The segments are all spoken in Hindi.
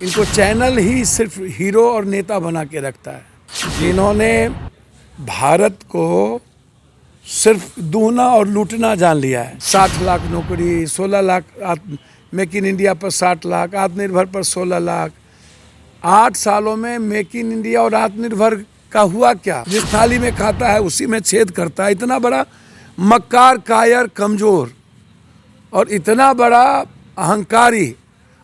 इनको चैनल ही सिर्फ हीरो और नेता बना के रखता है। इन्होंने भारत को सिर्फ दूहना और लूटना जान लिया है। 60 लाख नौकरी, 16 लाख मेक इन इंडिया पर 60 लाख, आत्मनिर्भर पर 16 लाख। 8 सालों में मेक इन इंडिया और आत्मनिर्भर का हुआ क्या? जिस थाली में खाता है उसी में छेद करता है। इतना बड़ा मक्कार, कायर, कमजोर और इतना बड़ा अहंकारी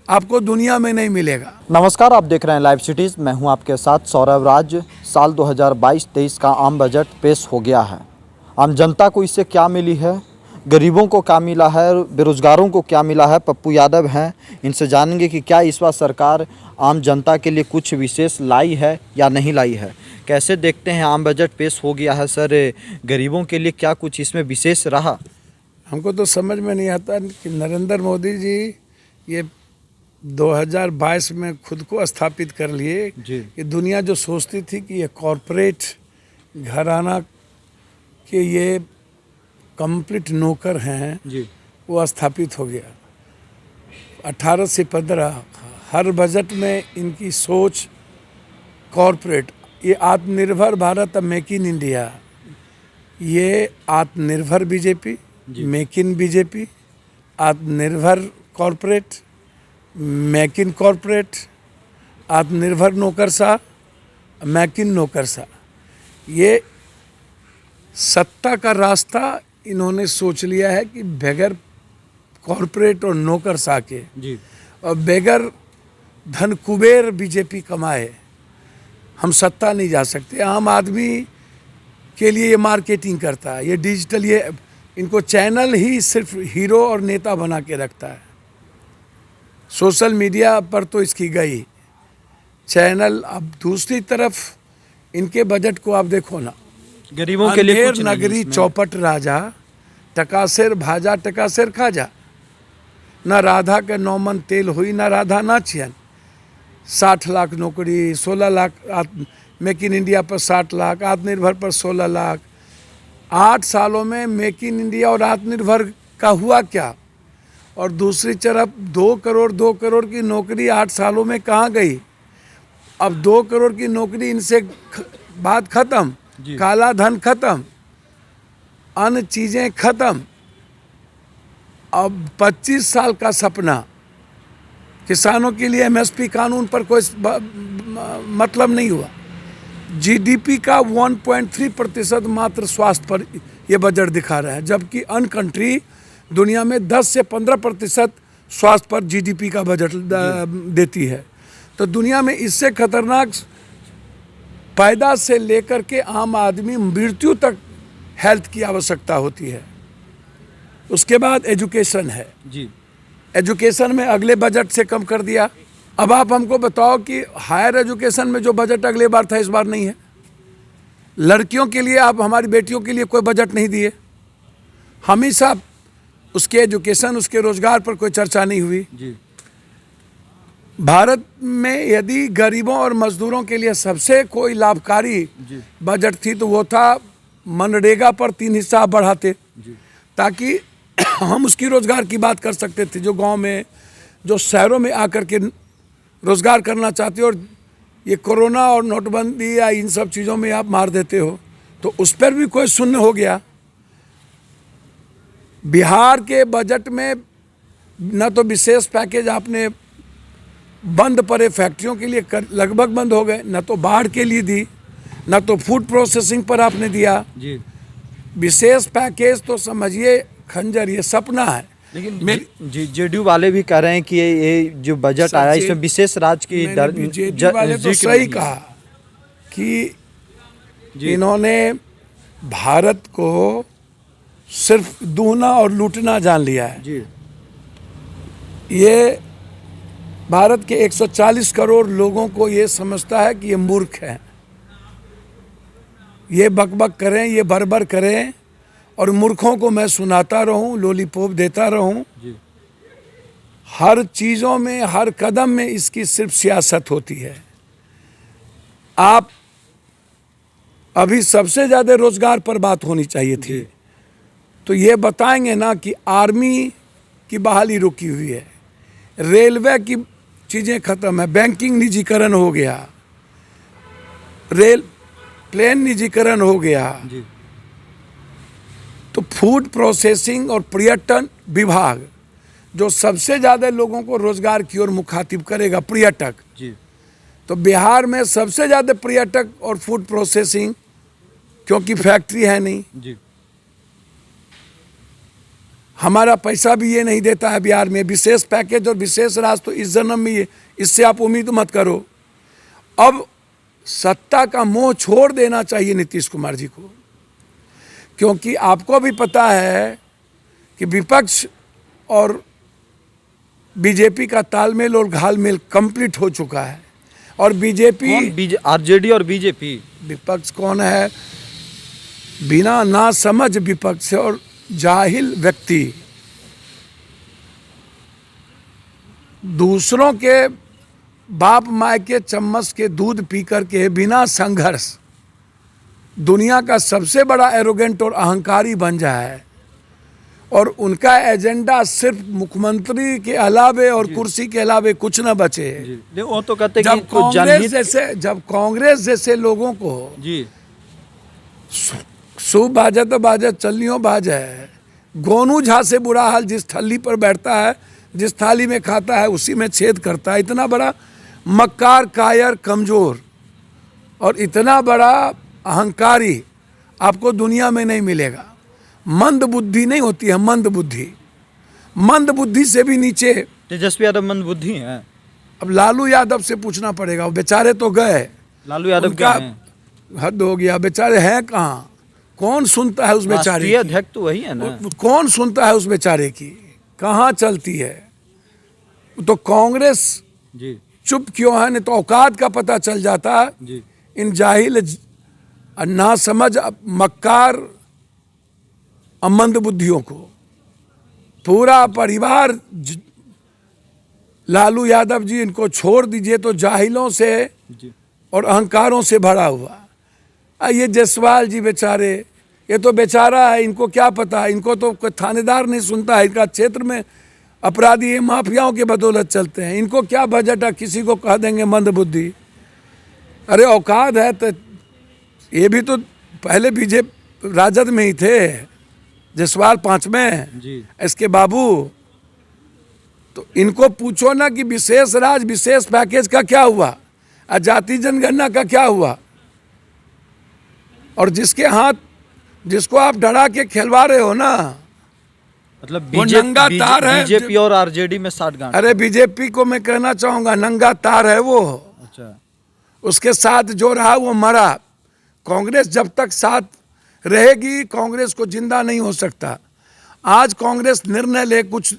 आपको दुनिया में नहीं मिलेगा। नमस्कार, आप देख रहे हैं लाइव सिटीज़। मैं हूं आपके साथ सौरभ राज। साल 2022-23 का आम बजट पेश हो गया है। आम जनता को इससे क्या मिली है, गरीबों को क्या मिला है, बेरोजगारों को क्या मिला है। पप्पू यादव हैं, इनसे जानेंगे कि क्या इस बार सरकार आम जनता के लिए कुछ विशेष लाई है या नहीं लाई है। कैसे देखते हैं आम बजट पेश हो गया है सर, गरीबों के लिए क्या कुछ इसमें विशेष रहा? हमको तो समझ में नहीं आता कि नरेंद्र मोदी जी ये 2022 में खुद को स्थापित कर लिए कि दुनिया जो सोचती थी कि ये कॉरपोरेट घराना के ये कंप्लीट नौकर हैं जी, वो स्थापित हो गया। 18 से 15 हर बजट में इनकी सोच कॉरपोरेट, ये आत्मनिर्भर भारत, मेक इन इंडिया, ये आत्मनिर्भर बीजेपी, मेक इन बीजेपी, आत्मनिर्भर कॉरपोरेट, मेक इन कॉरपोरेट, आत्मनिर्भर नौकरशाह, मेक इन नौकरशाह। ये सत्ता का रास्ता इन्होंने सोच लिया है कि बगैर कॉरपोरेट और नौकरशाह के जी, और बगैर धन कुबेर बीजेपी कमाए हम सत्ता नहीं जा सकते। आम आदमी के लिए ये मार्केटिंग करता है, ये डिजिटल, ये इनको चैनल ही सिर्फ हीरो और नेता बना के रखता है। सोशल मीडिया पर तो इसकी गई चैनल। अब दूसरी तरफ इनके बजट को आप देखो ना, गरीबों के लिए कुछ नगरी चौपट राजा, टकासेर भाजा टकासेर खाजा, न राधा के नौमन तेल हुई, न राधा नाचियन। 60 लाख नौकरी, 16 लाख मेक इन इंडिया पर 60 लाख, आत्मनिर्भर पर 16 लाख। 8 सालों में मेक इन इंडिया और आत्मनिर्भर का हुआ क्या? और दूसरी तरफ 2 करोड़ की नौकरी 8 सालों में कहाँ गई? अब 2 करोड़ की नौकरी, इनसे बात खत्म, काला धन खत्म, अन्य चीजें खत्म। अब 25 साल का सपना, किसानों के लिए एमएसपी कानून पर कोई मतलब नहीं हुआ। जीडीपी का 1.3% मात्र स्वास्थ्य पर यह बजट दिखा रहा है, जबकि अन्य कंट्री दुनिया में 10 से 15% स्वास्थ्य पर जीडीपी का बजट देती है। तो दुनिया में इससे खतरनाक पैदा से लेकर के आम आदमी मृत्यु तक हेल्थ की आवश्यकता होती है। उसके बाद एजुकेशन है जी, एजुकेशन में अगले बजट से कम कर दिया। अब आप हमको बताओ कि हायर एजुकेशन में जो बजट अगले बार था इस बार नहीं है। लड़कियों के लिए आप, हमारी बेटियों के लिए कोई बजट नहीं दिए। हमेशा उसके एजुकेशन, उसके रोजगार पर कोई चर्चा नहीं हुई जी। भारत में यदि गरीबों और मजदूरों के लिए सबसे कोई लाभकारी बजट थी तो वो था मनरेगा पर 3 हिस्सा बढ़ाते, ताकि हम उसकी रोजगार की बात कर सकते थे। जो गांव में, जो शहरों में आकर के रोजगार करना चाहते हो, और ये कोरोना और नोटबंदी या इन सब चीज़ों में आप मार देते हो, तो उस पर भी कोई शून्य हो गया। बिहार के बजट में न तो विशेष पैकेज आपने बंद पड़े फैक्ट्रियों के लिए लगभग बंद हो गए, न तो बाढ़ के लिए दी, न तो फूड प्रोसेसिंग पर आपने दिया जी। विशेष पैकेज तो समझिए खंजर, ये सपना है। लेकिन जेडीयू वाले भी कह रहे हैं कि ये जो बजट आया इसमें विशेष राज्य की जेडीयू वाले तो सही कहा कि इन्होंने भारत को सिर्फ दूहना और लूटना जान लिया है जी। ये भारत के 140 करोड़ लोगों को ये समझता है कि ये मूर्ख है, ये बकबक करें, ये बरबर करें, और मूर्खों को मैं सुनाता रहूं, लॉलीपॉप देता रहूं। हर चीज़ों में, हर कदम में इसकी सिर्फ सियासत होती है। आप अभी सबसे ज़्यादा रोजगार पर बात होनी चाहिए थी, तो ये बताएंगे ना कि आर्मी की बहाली रुकी हुई है, रेलवे की चीज़ें खत्म है। बैंकिंग निजीकरण हो गया, रेल प्लेन निजीकरण हो गया, जी तो फूड प्रोसेसिंग और पर्यटन विभाग जो सबसे ज़्यादा लोगों को रोजगार की ओर मुखातिब करेगा, पर्यटक, जी तो बिहार में सबसे ज़्यादा पर्यटक और फूड प्रोसेसिंग, क्योंकि फैक्ट्री है नहीं। जी हमारा पैसा भी ये नहीं देता है बिहार में। विशेष पैकेज और विशेष राज तो इस जन्म में ये, इससे आप उम्मीद मत करो। अब सत्ता का मोह छोड़ देना चाहिए नीतीश कुमार जी को, क्योंकि आपको भी पता है कि विपक्ष और बीजेपी का तालमेल और घालमेल कंप्लीट हो चुका है। और बीजेपी, आरजेडी और बीजेपी, विपक्ष कौन है? बिना ना समझ विपक्ष और जाहिल व्यक्ति दूसरों के बाप माय के चम्मच के दूध पी करके बिना संघर्ष दुनिया का सबसे बड़ा एरोगेंट और अहंकारी बन जाए, और उनका एजेंडा सिर्फ मुख्यमंत्री के अलावे और कुर्सी के अलावे कुछ न बचे। वो तो कहते हैं जब कांग्रेस जैसे लोगों को जी सूप बाजे तो बाजे, चलनियों बाजे, गोनू झा से बुरा हाल, जिस थली पर बैठता है, जिस थाली में खाता है उसी में छेद करता है। इतना बड़ा मक्कार, कायर, कमजोर और इतना बड़ा अहंकारी आपको दुनिया में नहीं मिलेगा। मंद बुद्धि नहीं होती है, मंद बुद्धि, मंद बुद्धि से भी नीचे। तेजस्वी यादव मंद बुद्धि है। अब लालू यादव से पूछना पड़ेगा, वो बेचारे तो गए। लालू यादव क्या हैं? हद हो गया, बेचारे हैं कहाँ? कौन सुनता है उस बेचारे की? अध्यक्ष तो वही है ना। कौन सुनता है उस बेचारे की? कहाँ चलती है? तो कांग्रेस जी चुप क्यों है? नहीं तो औकात का पता चल जाता जी इन जाहिल, ना समझ, मक्कार, मंद बुद्धियों को। पूरा परिवार लालू यादव जी, इनको छोड़ दीजिए, तो जाहिलों से जी और अहंकारों से भरा हुआ। ये जायसवाल जी बेचारे, ये तो बेचारा है, इनको क्या पता? इनको तो कोई थानेदार नहीं सुनता है। इनका क्षेत्र में अपराधी, ये माफियाओं के बदौलत चलते हैं। इनको क्या बजट है? किसी को कह देंगे मंद बुद्धि। अरे औकात है तो ये भी तो पहले बीजेपी राजद में ही थे, जायसवाल 5 में जी इसके बाबू। तो इनको पूछो ना कि विशेष राज, विशेष पैकेज का क्या हुआ, जाति जनगणना का क्या हुआ? और जिसके हाथ, जिसको आप डरा के खिलवा रहे हो ना, मतलब वो नंगा तार है। बीजेपी और आरजेडी में साठगांठ। अरे बीजेपी को मैं कहना चाहूंगा, नंगा तार है वो। अच्छा, उसके साथ जो रहा वो मरा। कांग्रेस जब तक साथ रहेगी, कांग्रेस को जिंदा नहीं हो सकता। आज कांग्रेस निर्णय ले, कुछ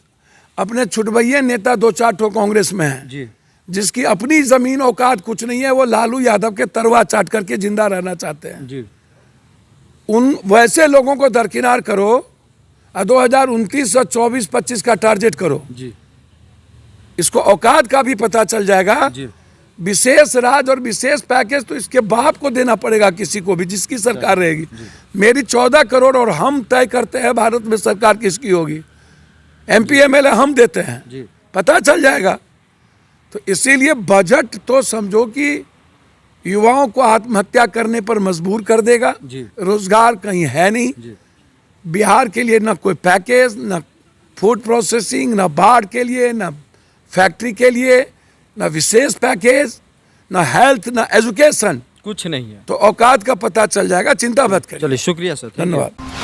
अपने छुटभैये नेता 2-4 ठो कांग्रेस में है जी जिसकी अपनी जमीन औकात कुछ नहीं है, वो लालू यादव के तरवा चाट करके जिंदा रहना चाहते हैं। जी उन वैसे लोगों को दरकिनार करो, 2029 और 24-25 का टारगेट करो। जी इसको औकात का भी पता चल जाएगा। जी विशेष राज और विशेष पैकेज तो इसके बाप को देना पड़ेगा, किसी को भी, जिसकी सरकार रहेगी। मेरी 14 करोड़ और हम तय करते हैं भारत में सरकार किसकी होगी। MP MLA हम देते हैं, जी पता चल जाएगा। तो इसीलिए बजट तो समझो कि युवाओं को आत्महत्या करने पर मजबूर कर देगा। जी रोजगार कहीं है नहीं जी बिहार के लिए, ना कोई पैकेज, ना फूड प्रोसेसिंग, ना बाढ़ के लिए, ना फैक्ट्री के लिए, ना विशेष पैकेज, ना हेल्थ, ना एजुकेशन, कुछ नहीं है। तो औकात का पता चल जाएगा। चिंता मत करिए। चलिए, शुक्रिया सर। धन्यवाद।